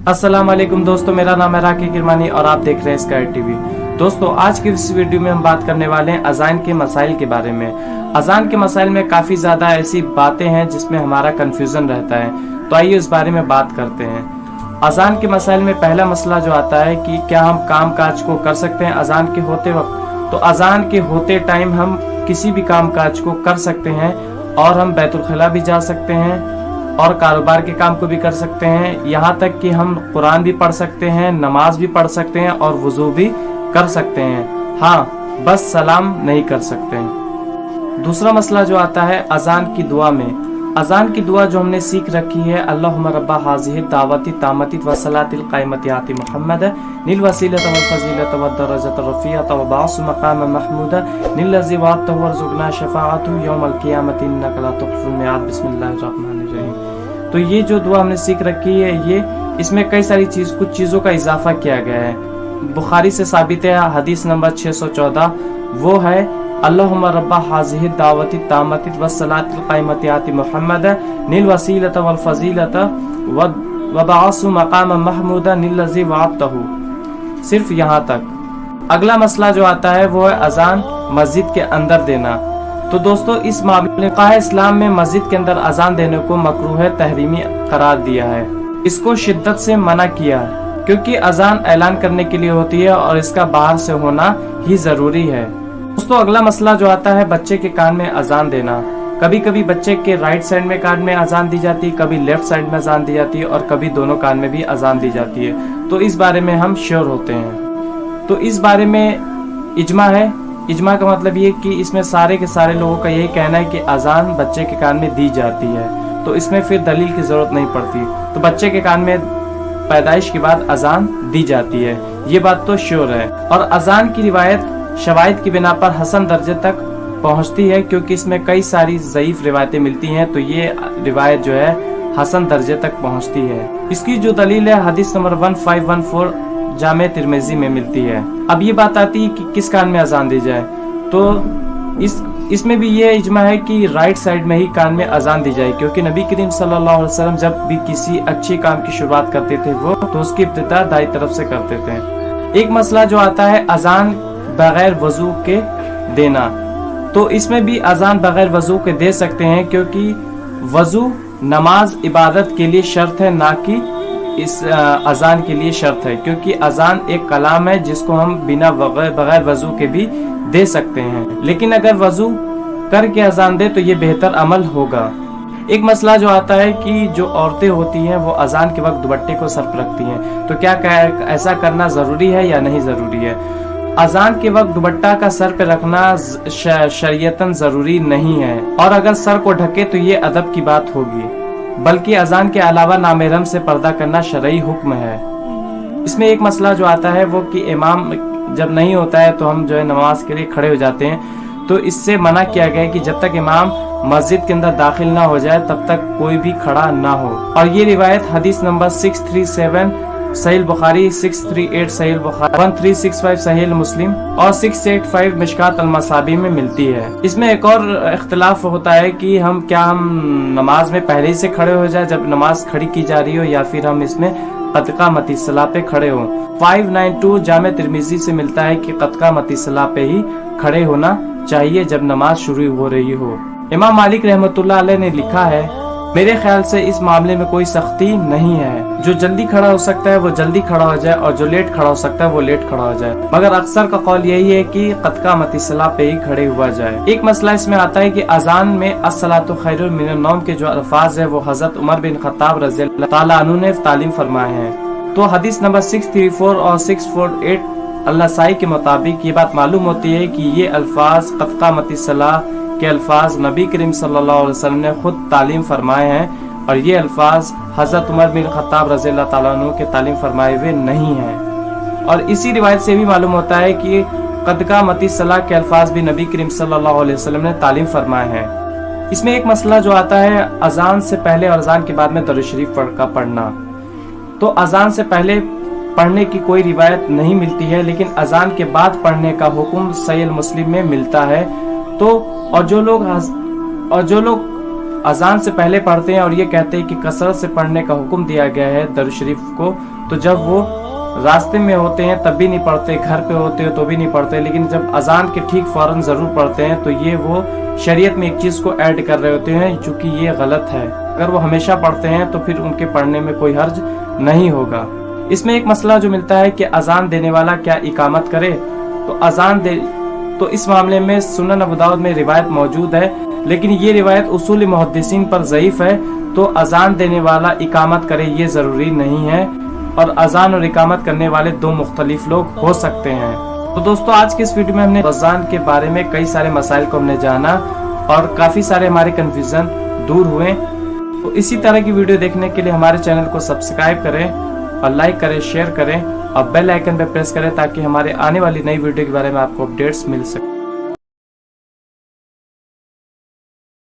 अस्सलाम वालेकुम दोस्तों, मेरा नाम है राकी किरमानी और आप देख रहे हैं स्काई टीवी। दोस्तों, आज की इस वीडियो में हम बात करने वाले हैं अजान के मसाइल के बारे में। अजान के मसाइल में काफ़ी ज़्यादा ऐसी बातें हैं जिसमें हमारा कन्फ्यूज़न रहता है, तो आइए इस बारे में बात करते हैं। अजान के मसाइल में पहला मसला जो आता है कि क्या हम काम काज को कर सकते हैं अजान के होते वक्त। तो अजान के होते टाइम हम किसी भी काम काज को कर सकते हैं और हम बैतुल खला भी जा सकते हैं और कारोबार के काम को भी कर सकते हैं। यहाँ तक कि हम कुरान भी पढ़ सकते हैं, नमाज भी पढ़ सकते हैं और वुजू भी कर सकते हैं। हाँ, बस सलाम नहीं कर सकते हैं। दूसरा मसला जो आता है अजान की दुआ में। अजान की दुआ जो हमने सीख रखी है, अल्लाहुम्मा रब्बा हाज़िहि दावती तामती व सलातिल कायमती आति मुहम्मद निल वसीलत वल फजीलत व दरजत रफीअत व बास मकाम महमूद निल्लज़ी वअदतहु वरज़ुक़ना शफ़ाअतहु यौमल क़ियामति इन्नका ला तुख़्लिफ़ुल मिआद। बिस्मिल्लाहिर रहमानिर रहीम। तो ये जो दुआ हमने सीख रखी है, ये इसमें कई सारी कुछ चीज़ों का इजाफा किया गया है। बुखारी से साबित है, हदीस नंबर 614, वो है अल्लाहुम्मा रब्बा हाज़िहि दावती तामती व सलातिल कायमती आति मुहम्मद निल वसीलत वल फजीलत व बासु मकाम महमूद निल्लज़ी वअदतहु। सिर्फ यहाँ तक। अगला मसला जो आता है वो है अजान मस्जिद के अंदर देना। तो दोस्तों, इस मामले में इस्लाम में मस्जिद के अंदर अजान देने को मकरूह तहरीमी करार दिया है। इसको शिद्दत से मना किया है क्योंकि अजान ऐलान करने के लिए होती है और इसका बाहर से होना ही जरूरी है। दोस्तों, अगला मसला जो आता है बच्चे के कान में अजान देना। कभी कभी बच्चे के राइट साइड में कान में अजान दी जाती है, कभी लेफ्ट साइड में अजान दी जाती है और कभी दोनों कान में भी अजान दी जाती है। तो इस बारे में हम श्योर होते हैं। तो इस बारे में इजमा है। इजमा का मतलब ये कि इसमें सारे के सारे लोगों का यही कहना है कि अजान बच्चे के कान में दी जाती है, तो इसमें फिर दलील की जरूरत नहीं पड़ती। तो बच्चे के कान में पैदाइश के बाद अजान दी जाती है, ये बात तो श्योर है। और अजान की रिवायत शवाहिद की बिना पर हसन दर्जे तक पहुंचती है क्योंकि इसमें कई सारी ज़ईफ रिवायतें मिलती हैं, तो ये रिवायत जो है हसन दर्जे तक पहुंचती है। इसकी जो दलील है हदीस नंबर 1514 जामे तिरमिज़ी में मिलती है। अब ये बात आती है कि किस कान में अजान दी जाए। तो इसमें भी ये इजमा है कि राइट साइड में ही कान में अजान दी जाए क्योंकि नबी करीम सल्लल्लाहु अलैहि वसल्लम जब भी किसी अच्छे काम की शुरुआत करते थे वो तो उसकी इब्तिदा दाई तरफ से करते थे। एक मसला जो आता है अजान बगैर वजू के देना। तो इसमें भी अजान बगैर वजू के दे सकते हैं क्योंकि वजू नमाज इबादत के लिए शर्त है, ना कि इस अजान के लिए शर्त है, क्योंकि अजान एक कलाम है जिसको हम बिना बगैर वजू के भी दे सकते हैं, लेकिन अगर वजू करके अजान दे तो ये बेहतर अमल होगा। एक मसला जो आता है कि जो औरतें होती हैं वो अजान के वक्त दुपट्टे को सर पर रखती हैं, तो क्या ऐसा करना जरूरी है या नहीं जरूरी है। अजान के वक्त दुपट्टा का सर पे रखना शरीयतन जरूरी नहीं है और अगर सर को ढके तो ये अदब की बात होगी, बल्कि अजान के अलावा नामहरम से पर्दा करना शरई हुक्म है। इसमें एक मसला जो आता है वो कि इमाम जब नहीं होता है तो हम जो है नमाज के लिए खड़े हो जाते हैं, तो इससे मना किया गया है कि जब तक इमाम मस्जिद के अंदर दाखिल ना हो जाए तब तक कोई भी खड़ा ना हो। और ये रिवायत हदीस नंबर 637 सहीह बुखारी, 638 सहीह बुखारी, 1365 सहीह मुस्लिम और 685 मिशकात अल-मसाबी में मिलती है। इसमें एक और इख्तिलाफ होता है कि हम नमाज में पहले ही से खड़े हो जाए जब नमाज खड़ी की जा रही हो, या फिर हम इसमें क़दका मती सलाह पे खड़े हो। 592 जामे तिरमिज़ी से मिलता है कि क़दका मती सलाह पे ही खड़े होना चाहिए जब नमाज शुरू हो रही हो। इमाम मालिक रहमतुल्लाह अलैह ने लिखा है, मेरे ख्याल से इस मामले में कोई सख्ती नहीं है। जो जल्दी खड़ा हो सकता है वो जल्दी खड़ा हो जाए और जो लेट खड़ा हो सकता है वो लेट खड़ा हो जाए, मगर अक्सर का कौल यही है कि क़दका मती सलाह पे ही खड़े हुआ जाए। एक मसला इसमें आता है कि अजान में अस्सलातु खैरुम मिनन नौम के जो अल्फाज है वो हजरत उमर बिन खत्ताब रज़ियल्लाहु ताला अन्हु ने तालीम फरमाए हैं। तो हदीस नंबर 634 और 648 अल-नसाई के मुताबिक ये बात मालूम होती है कि ये अल्फाज क़दका मती सलाह के अल्फाज नबी करीम सल्लल्लाहु अलैहि वसल्लम ने खुद तालीम फरमाए हैं और ये अल्फाज हजरत उमर बिन खत्ताब रज़ियल्लाहु ताला अन्हु के तालीम फरमाए हुए नहीं हैं। और इसी रिवायत से भी मालूम होता है कि क़दका मती सलाह के अल्फाज भी नबी करीम सल्लल्लाहु अलैहि वसल्लम ने तालीम फरमाए हैं। इसमें एक मसला जो आता है अजान से पहले और अजान के बाद में दरूद शरीफ का पढ़ना। तो अजान से पहले पढ़ने की कोई रिवायत नहीं मिलती है, लेकिन अजान के बाद पढ़ने का हुक्म सहीह मुस्लिम में मिलता है। तो और जो लोग अजान से पहले पढ़ते हैं और ये कहते हैं कि कसरत से पढ़ने का हुक्म दिया गया है दरूद शरीफ को। तो जब वो रास्ते में होते हैं तब भी नहीं पढ़ते, घर पे होते हो तो भी नहीं पढ़ते, लेकिन जब अजान के ठीक फौरन जरूर पढ़ते हैं तो ये वो शरीयत में एक चीज को ऐड कर रहे होते हैं जो कि ये गलत है। अगर वो हमेशा पढ़ते हैं तो फिर उनके पढ़ने में कोई हर्ज नहीं होगा। इसमें एक मसला जो मिलता है कि अजान देने वाला क्या इकामत करे, तो इस मामले में सुनन अबू दाऊद में रिवायत मौजूद है, लेकिन ये रिवायत उसूल मुहद्दिसीन पर ज़ईफ है। तो अजान देने वाला इकामत करे ये जरूरी नहीं है, और अजान और इकामत करने वाले दो मुख्तलिफ लोग हो सकते हैं। तो दोस्तों आज की इस वीडियो में हमने अजान के बारे में कई सारे मसाइल को हमने जाना और काफी सारे हमारे कंफ्यूजन दूर हुए। तो इसी तरह की वीडियो देखने के लिए हमारे चैनल को सब्सक्राइब करें और लाइक करें, शेयर करें और बेल आइकन पे प्रेस करें ताकि हमारे आने वाली नई वीडियो के बारे में आपको अपडेट्स मिल सके।